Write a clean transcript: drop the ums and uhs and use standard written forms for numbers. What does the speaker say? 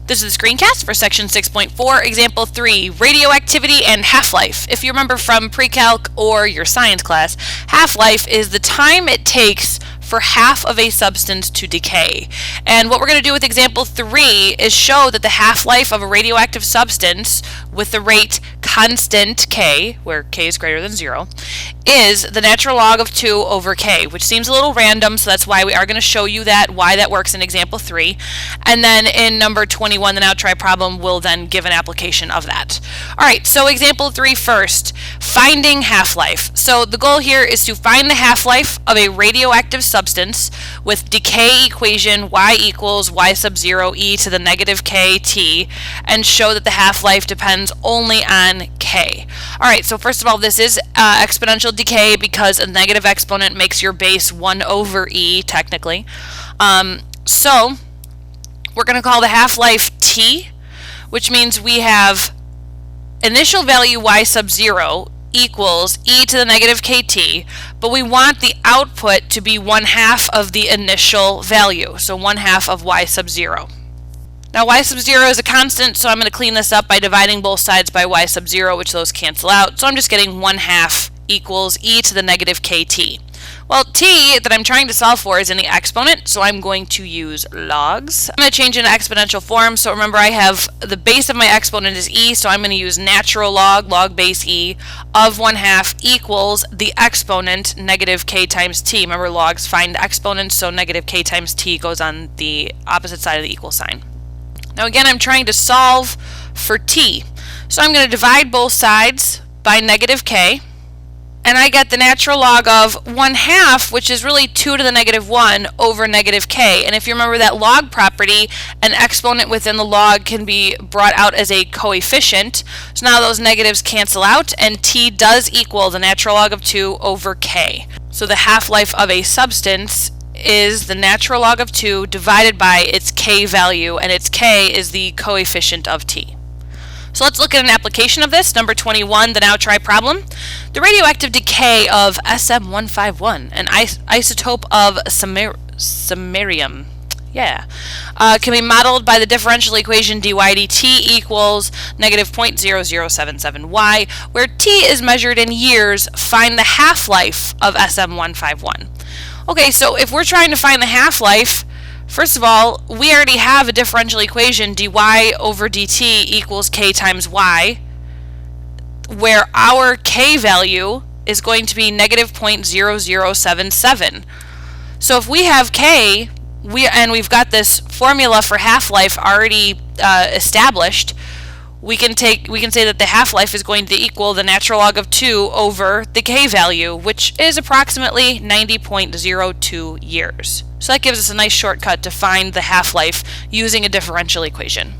This is the screencast for section 6.4, example 3, radioactivity and half-life. If you remember from pre-calc or your science class, half-life is the time it takes for half of a substance to decay. And what we're going to do with example 3 is show that the half-life of a radioactive substance with the rate constant k, where k is greater than 0, is the natural log of 2 over k, which seems a little random, so that's why we are going to show you why that works in example 3. And then in number 21, the now try problem will then give an application of that. Alright, so example 3 first, finding half-life. So the goal here is to find the half-life of a radioactive substance with decay equation y equals y sub 0 e to the negative kt, and show that the half-life depends only on k. Alright, so first of all, this is exponential decay because a negative exponent makes your base 1 over e, technically. So we're going to call the half-life t, which means we have initial value y sub 0 equals e to the negative kt, but we want the output to be 1/2 of the initial value, so 1/2 of y sub 0. Now y sub 0 is a constant, so I'm going to clean this up by dividing both sides by y sub 0, which those cancel out, so I'm just getting 1/2 equals e to the negative kt. Well, t that I'm trying to solve for is in the exponent, so I'm going to use logs. I'm going to change into exponential form, so remember I have the base of my exponent is e, so I'm going to use natural log base e, of 1/2 equals the exponent negative k times t. Remember logs find exponents, so negative k times t goes on the opposite side of the equal sign. Now again, I'm trying to solve for t, so I'm going to divide both sides by negative k, and I get the natural log of 1/2, which is really 2 to the negative 1 over negative k. And if you remember that log property, an exponent within the log can be brought out as a coefficient. So now those negatives cancel out, and t does equal the natural log of 2 over k. So the half-life of a substance is the natural log of 2 divided by its k value, and its k is the coefficient of t. So let's look at an application of this. Number 21, the now try problem. The radioactive decay of SM151, an isotope of samarium, can be modeled by the differential equation dy dt equals negative 0.0077y, where t is measured in years. Find the half-life of SM151. Okay, so if we're trying to find the half-life, first of all, we already have a differential equation dy over dt equals k times y, where our k value is going to be negative 0.0077. So if we have k, we've got this formula for half-life already established, we can say that the half-life is going to equal the natural log of 2 over the k value, which is approximately 90.02 years. So that gives us a nice shortcut to find the half-life using a differential equation.